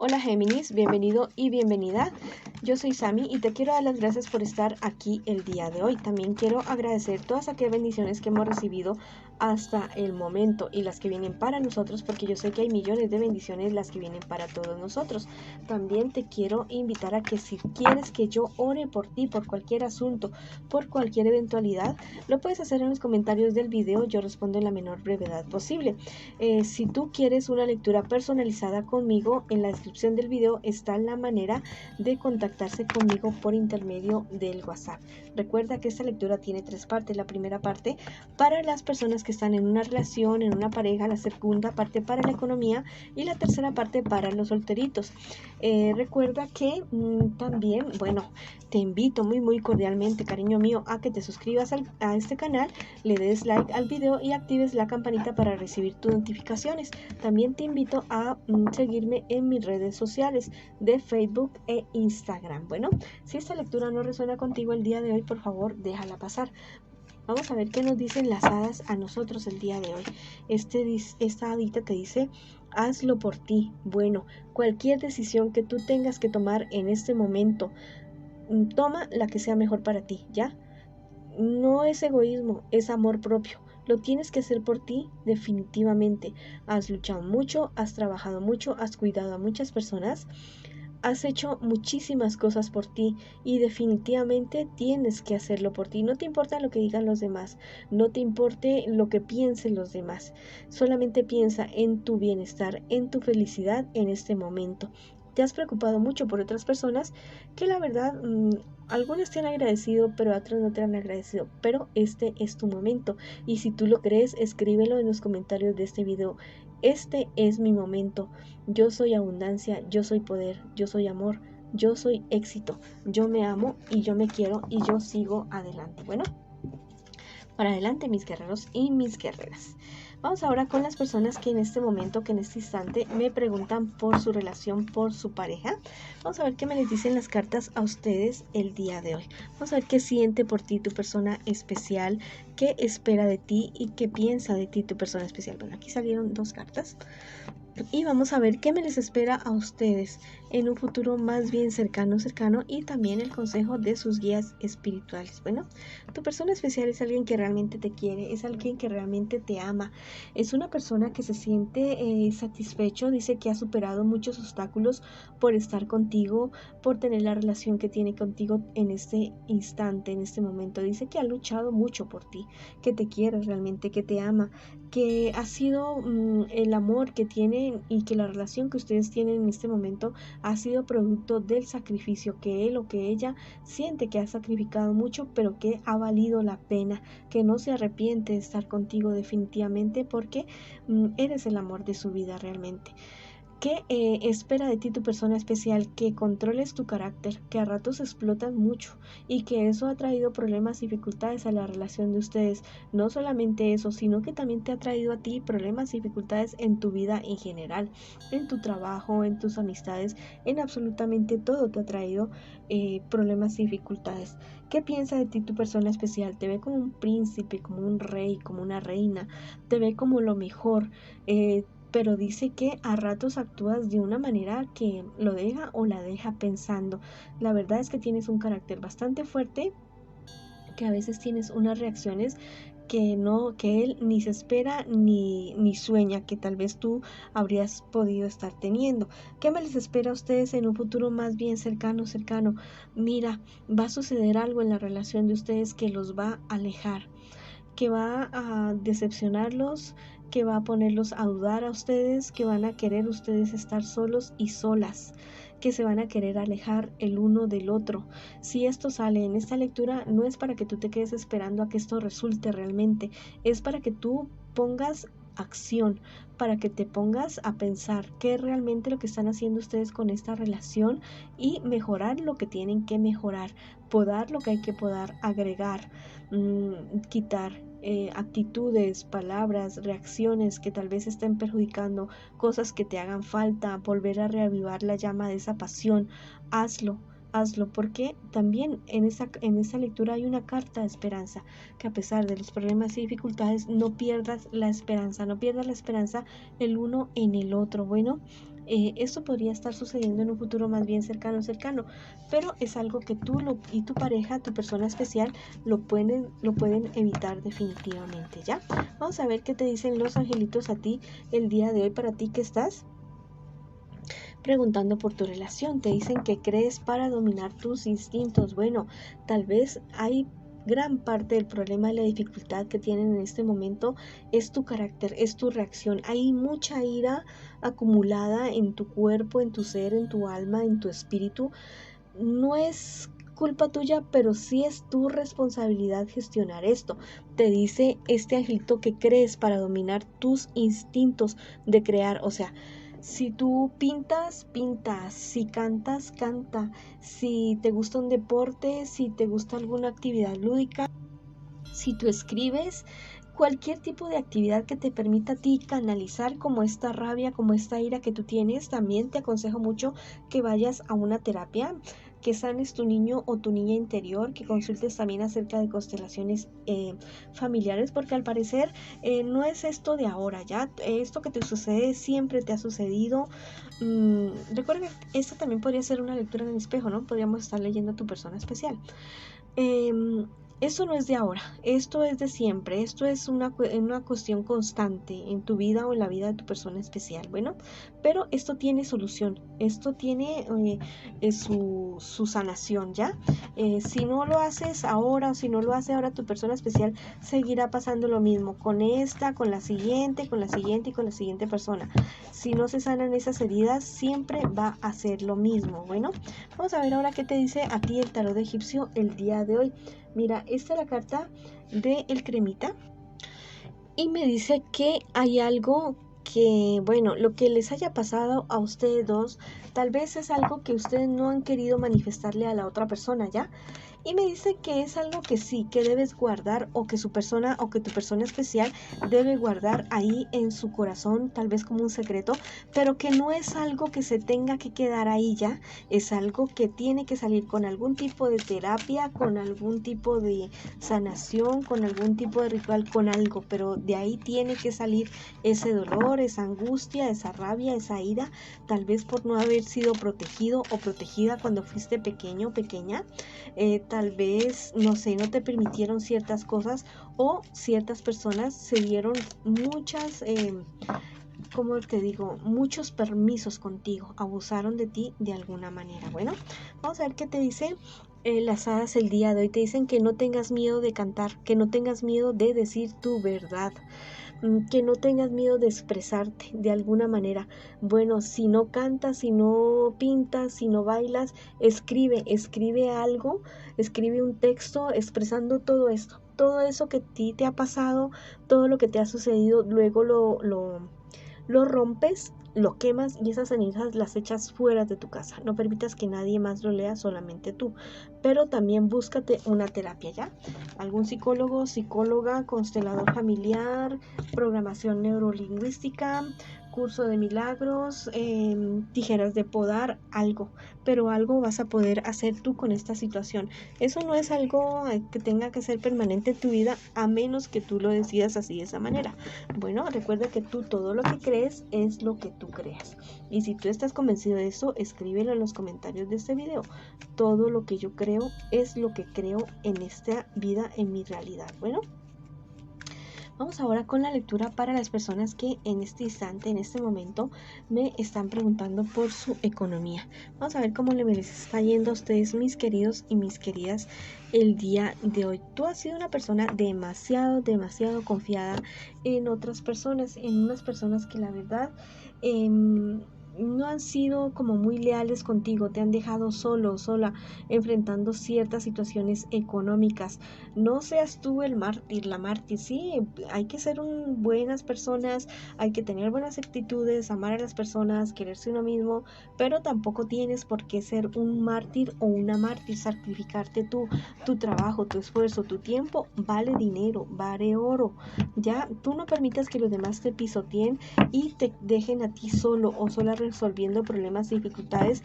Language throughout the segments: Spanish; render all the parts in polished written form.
Hola Géminis, bienvenido y bienvenida. Yo soy Sami y te quiero dar las gracias por estar aquí el día de hoy. También quiero agradecer todas aquellas bendiciones que hemos recibido hasta el momento y las que vienen para nosotros, porque yo sé que hay millones de bendiciones las que vienen para todos nosotros. También te quiero invitar a que si quieres que yo ore por ti, por cualquier asunto, por cualquier eventualidad, lo puedes hacer en los comentarios del video. Yo respondo en la menor brevedad posible. Si tú quieres una lectura personalizada conmigo, en la descripción del video está la manera de contactarse conmigo por intermedio del WhatsApp. Recuerda que esta lectura tiene 3 partes. La primera parte para las personas que están en una relación, en una pareja, la segunda parte para la economía y la tercera parte para los solteritos. Recuerda que también, te invito muy cordialmente, cariño mío, a que te suscribas a este canal, le des like al video y actives la campanita para recibir tus notificaciones. También te invito a seguirme en mis redes sociales de Facebook e Instagram. Bueno, si esta lectura no resuena contigo el día de hoy, por favor, déjala pasar. Vamos a ver qué nos dicen las hadas a nosotros el día de hoy. Esta hadita te dice: hazlo por ti. Bueno, cualquier decisión que tú tengas que tomar en este momento, toma la que sea mejor para ti, ¿ya? No es egoísmo, es amor propio. Lo tienes que hacer por ti, definitivamente. Has luchado mucho, has trabajado mucho, has cuidado a muchas personas, has hecho muchísimas cosas por ti y definitivamente tienes que hacerlo por ti. No te importa lo que digan los demás, no te importe lo que piensen los demás. Solamente piensa en tu bienestar, en tu felicidad en este momento. Te has preocupado mucho por otras personas que la verdad, algunas te han agradecido, pero otras no te han agradecido. Pero este es tu momento. Y si tú lo crees, escríbelo en los comentarios de este video. Este es mi momento. Yo soy abundancia, yo soy poder, yo soy amor, yo soy éxito. Yo me amo y yo me quiero y yo sigo adelante. Bueno, para adelante mis guerreros y mis guerreras. Vamos ahora con las personas que en este momento, que en este instante me preguntan por su relación, por su pareja. Vamos a ver qué me les dicen las cartas a ustedes el día de hoy. Vamos a ver qué siente por ti tu persona especial, qué espera de ti y qué piensa de ti tu persona especial. Bueno, aquí salieron 2 cartas. Y vamos a ver qué me les espera a ustedes en un futuro más bien cercano y también el consejo de sus guías espirituales. Bueno, tu persona especial es alguien que realmente te quiere, es alguien que realmente te ama, es una persona que se siente satisfecho, dice que ha superado muchos obstáculos por estar contigo, por tener la relación que tiene contigo en este instante, en este momento. Dice que ha luchado mucho por ti, que te quiere realmente, que te ama, que ha sido el amor que tienen y que la relación que ustedes tienen en este momento ha sido producto del sacrificio que él o que ella siente que ha sacrificado mucho, pero que ha valido la pena, que no se arrepiente de estar contigo definitivamente porque eres el amor de su vida realmente. ¿Qué espera de ti tu persona especial? Que controles tu carácter, que a ratos explotas mucho y que eso ha traído problemas y dificultades a la relación de ustedes. No solamente eso, sino que también te ha traído a ti problemas y dificultades en tu vida en general, en tu trabajo, en tus amistades, en absolutamente todo te ha traído problemas y dificultades. ¿Qué piensa de ti tu persona especial? Te ve como un príncipe, como un rey, como una reina, te ve como lo mejor, pero dice que a ratos actúas de una manera que lo deja o la deja pensando. La verdad es que tienes un carácter bastante fuerte, que a veces tienes unas reacciones que él ni se espera ni sueña que tal vez tú habrías podido estar teniendo. ¿Qué me les espera a ustedes en un futuro más bien cercano? Mira, va a suceder algo en la relación de ustedes que los va a alejar, que va a decepcionarlos, que va a ponerlos a dudar a ustedes, que van a querer ustedes estar solos y solas, que se van a querer alejar el uno del otro. Si esto sale en esta lectura, no es para que tú te quedes esperando a que esto resulte realmente, es para que tú pongas acción, para que te pongas a pensar qué es realmente lo que están haciendo ustedes con esta relación y mejorar lo que tienen que mejorar, podar lo que hay que podar, agregar, quitar actitudes, palabras, reacciones que tal vez estén perjudicando, cosas que te hagan falta, volver a reavivar la llama de esa pasión. Hazlo, porque también en esa lectura hay una carta de esperanza, que a pesar de los problemas y dificultades no pierdas la esperanza, no pierdas la esperanza el uno en el otro. Bueno, Esto podría estar sucediendo en un futuro más bien cercano, pero es algo que tú y tu pareja, tu persona especial, lo pueden evitar definitivamente, ¿ya? Vamos a ver qué te dicen los angelitos a ti el día de hoy, para ti que estás preguntando por tu relación. Te dicen que crees para dominar tus instintos. Bueno, tal vez hay gran parte del problema y la dificultad que tienen en este momento es tu carácter, es tu reacción. Hay mucha ira acumulada en tu cuerpo, en tu ser, en tu alma, en tu espíritu. No es culpa tuya, pero sí es tu responsabilidad gestionar esto. Te dice este angelito que crees para dominar tus instintos de crear, o sea, si tú pintas, pintas, si cantas, canta, si te gusta un deporte, si te gusta alguna actividad lúdica, si tú escribes, cualquier tipo de actividad que te permita a ti canalizar como esta rabia, como esta ira que tú tienes. También te aconsejo mucho que vayas a una terapia, que sanes tu niño o tu niña interior, que consultes también acerca de constelaciones familiares, porque al parecer no es esto de ahora, ya esto que te sucede siempre te ha sucedido. Recuerda que esto también podría ser una lectura en el espejo, ¿no? Podríamos estar leyendo a tu persona especial. Esto no es de ahora, esto es de siempre, esto es una cuestión constante en tu vida o en la vida de tu persona especial. Bueno, pero esto tiene solución, esto tiene su sanación, ¿ya? Si no lo haces ahora, o si no lo hace ahora tu persona especial, seguirá pasando lo mismo con esta, con la siguiente y con la siguiente persona. Si no se sanan esas heridas, siempre va a ser lo mismo. Bueno, vamos a ver ahora qué te dice a ti el tarot egipcio el día de hoy. Mira, esta es la carta de el cremita y me dice que hay algo que, bueno, lo que les haya pasado a ustedes dos, tal vez es algo que ustedes no han querido manifestarle a la otra persona, ¿ya? Y me dice que es algo que sí, que debes guardar, o que su persona o que tu persona especial debe guardar ahí en su corazón, tal vez como un secreto, pero que no es algo que se tenga que quedar ahí ya, es algo que tiene que salir con algún tipo de terapia, con algún tipo de sanación, con algún tipo de ritual, con algo, pero de ahí tiene que salir ese dolor, esa angustia, esa rabia, esa ira, tal vez por no haber sido protegido o protegida cuando fuiste pequeño o pequeña. Tal vez, no sé, no te permitieron ciertas cosas, o ciertas personas se dieron muchas, como te digo, muchos permisos contigo, abusaron de ti de alguna manera. Bueno, vamos a ver qué te dice las hadas el día de hoy. Te dicen que no tengas miedo de cantar, que no tengas miedo de decir tu verdad, que no tengas miedo de expresarte de alguna manera. Bueno, si no cantas, si no pintas, si no bailas, escribe algo, escribe un texto expresando todo esto, todo eso que a ti te ha pasado, todo lo que te ha sucedido. Luego lo rompes, lo quemas y esas cenizas las echas fuera de tu casa. No permitas que nadie más lo lea, solamente tú. Pero también búscate una terapia, ¿ya? Algún psicólogo, psicóloga, constelador familiar, programación neurolingüística, curso de milagros, tijeras de podar, algo. Pero algo vas a poder hacer tú con esta situación. Eso no es algo que tenga que ser permanente en tu vida, a menos que tú lo decidas así, de esa manera. Bueno, recuerda que tú todo lo que crees es lo que tú creas. Y si tú estás convencido de eso, escríbelo en los comentarios de este video. Todo lo que yo creo es lo que creo en esta vida, en mi realidad. Bueno, vamos ahora con la lectura para las personas que en este instante, en este momento, me están preguntando por su economía. Vamos a ver cómo les está yendo a ustedes, mis queridos y mis queridas, el día de hoy. Tú has sido una persona demasiado confiada en otras personas, en unas personas que la verdad no han sido como muy leales contigo, te han dejado solo, sola, enfrentando ciertas situaciones económicas. No seas tú el mártir, la mártir. Sí, hay que ser buenas personas, hay que tener buenas actitudes, amar a las personas, quererse uno mismo, pero tampoco tienes por qué ser un mártir o una mártir, sacrificarte tú, tu trabajo, tu esfuerzo, tu tiempo, vale dinero, vale oro. Ya, tú no permitas que los demás te pisoteen y te dejen a ti solo o sola resolviendo problemas y dificultades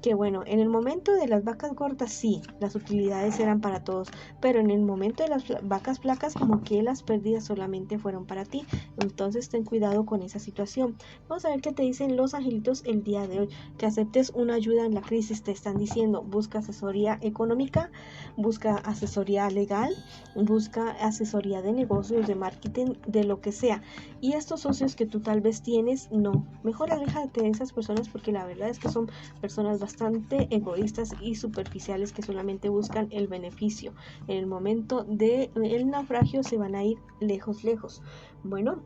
que, bueno, en el momento de las vacas gordas sí, las utilidades eran para todos, pero en el momento de las vacas flacas como que las pérdidas solamente fueron para ti. Entonces ten cuidado con esa situación. Vamos a ver qué te dicen los angelitos el día de hoy. Que aceptes una ayuda en la crisis. Te están diciendo, busca asesoría económica, busca asesoría legal, busca asesoría de negocios, de marketing, de lo que sea. Y estos socios que tú tal vez tienes, no, mejor aléjate de esas personas, porque la verdad es que son personas bastante egoístas y superficiales que solamente buscan el beneficio. En el momento del naufragio se van a ir lejos, lejos. Bueno,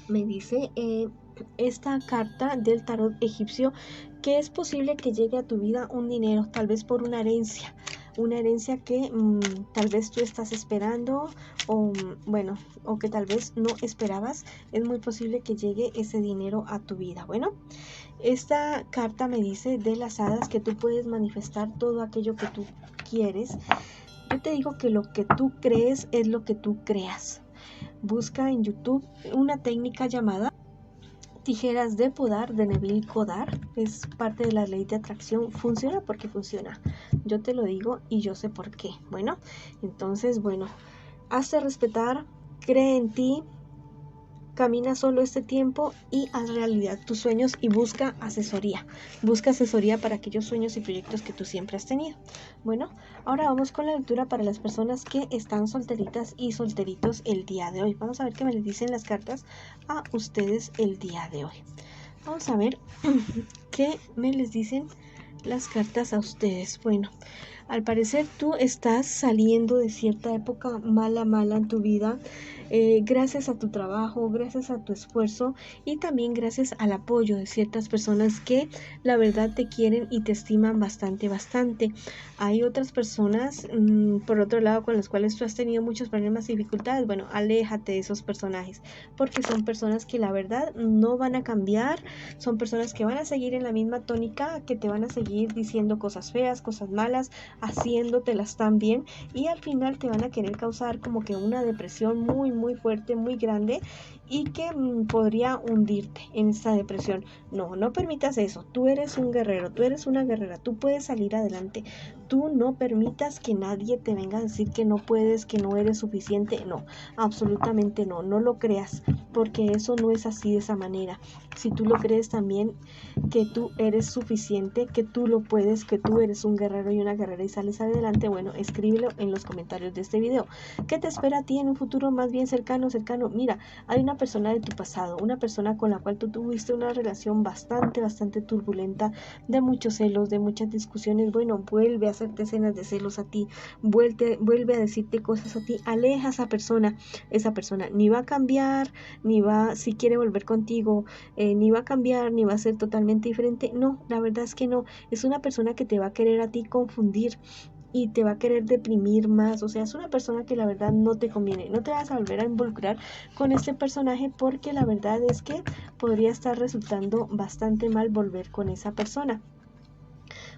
me dice esta carta del tarot egipcio que es posible que llegue a tu vida un dinero, tal vez por una herencia que tal vez tú estás esperando o bueno, o que tal vez no esperabas. Es muy posible que llegue ese dinero a tu vida. Bueno, esta carta me dice de las hadas que tú puedes manifestar todo aquello que tú quieres. Yo te digo que lo que tú crees es lo que tú creas. Busca en YouTube una técnica llamada tijeras de podar de Neville Goddard. Es parte de la ley de atracción. Funciona porque funciona. Yo te lo digo y yo sé por qué. Bueno, entonces, bueno, hazte respetar, cree en ti, camina solo este tiempo y haz realidad tus sueños y busca asesoría. Busca asesoría para aquellos sueños y proyectos que tú siempre has tenido. Bueno, ahora vamos con la lectura para las personas que están solteritas y solteritos el día de hoy. Vamos a ver qué me les dicen las cartas a ustedes el día de hoy. Vamos a ver qué me les dicen las cartas a ustedes. Bueno, al parecer tú estás saliendo de cierta época mala en tu vida, gracias a tu trabajo, gracias a tu esfuerzo y también gracias al apoyo de ciertas personas que la verdad te quieren y te estiman bastante. Hay otras personas, por otro lado, con las cuales tú has tenido muchos problemas y dificultades. Bueno, aléjate de esos personajes, porque son personas que la verdad no van a cambiar, son personas que van a seguir en la misma tónica, que te van a seguir diciendo cosas feas, cosas malas, haciéndotelas tan bien, y al final te van a querer causar como que una depresión muy fuerte, muy grande, y que podría hundirte en esta depresión. No permitas eso. Tú eres un guerrero, tú eres una guerrera, tú puedes salir adelante. Tú no permitas que nadie te venga a decir que no puedes, que no eres suficiente. No, absolutamente no lo creas, porque eso no es así, de esa manera. Si tú lo crees también, que tú eres suficiente, que tú lo puedes, que tú eres un guerrero y una guerrera y sales adelante, bueno, escríbelo en los comentarios de este video. ¿Qué te espera a ti en un futuro más bien cercano? Mira, hay una persona de tu pasado, una persona con la cual tú tuviste una relación bastante turbulenta, de muchos celos, de muchas discusiones. Bueno, vuelve a hacerte escenas de celos a ti, vuelve a decirte cosas a ti. Aleja a esa persona ni va a cambiar, si quiere volver contigo, ni va a cambiar, ni va a ser totalmente diferente. No, la verdad es que no. Es una persona que te va a querer a ti confundir y te va a querer deprimir más. O sea, es una persona que la verdad no te conviene. No te vas a volver a involucrar con este personaje, porque la verdad es que podría estar resultando bastante mal volver con esa persona.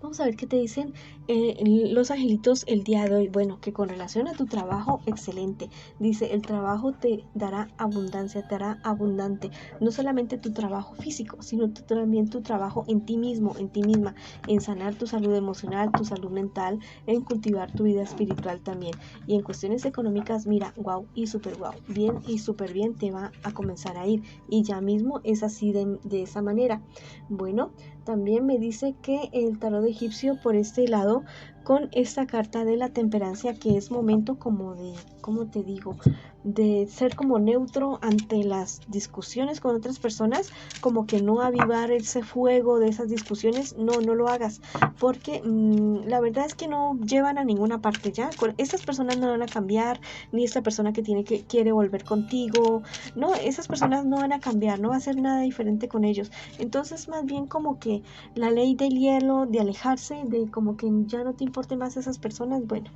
Vamos a ver qué te dicen los angelitos el día de hoy. Bueno, que con relación a tu trabajo, excelente. Dice, el trabajo te dará abundancia, te hará abundante. No solamente tu trabajo físico, sino también tu trabajo en ti mismo, en ti misma, en sanar tu salud emocional, tu salud mental, en cultivar tu vida espiritual también. Y en cuestiones económicas, mira, wow y súper wow. Bien y súper bien te va a comenzar a ir. Y ya mismo es así de esa manera. Bueno, también me dice que el tarot egipcio por este lado, con esta carta de la temperancia, que es momento como de, ¿cómo te digo?, de ser como neutro ante las discusiones con otras personas, como que no avivar ese fuego de esas discusiones. No lo hagas, porque la verdad es que no llevan a ninguna parte. Ya con estas personas no van a cambiar, ni esta persona que quiere volver contigo, no, esas personas no van a cambiar, no va a ser nada diferente con ellos. Entonces más bien como que la ley del hielo, de alejarse, de como que ya no te importe más esas personas. Bueno,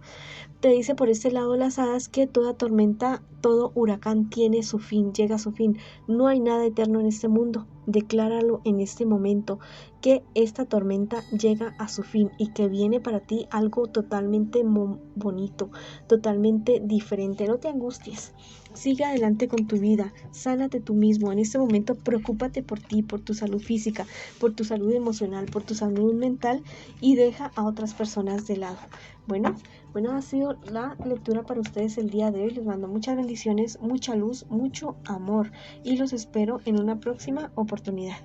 te dice por este lado las hadas que toda tormenta, todo huracán tiene su fin, llega a su fin. No hay nada eterno en este mundo. Decláralo en este momento, que esta tormenta llega a su fin y que viene para ti algo totalmente bonito, totalmente diferente. No te angusties, sigue adelante con tu vida, sánate tú mismo. En este momento preocúpate por ti, por tu salud física, por tu salud emocional, por tu salud mental, y deja a otras personas de lado. Bueno, ha sido la lectura para ustedes el día de hoy. Les mando muchas bendiciones, mucha luz, mucho amor, y los espero en una próxima oportunidad.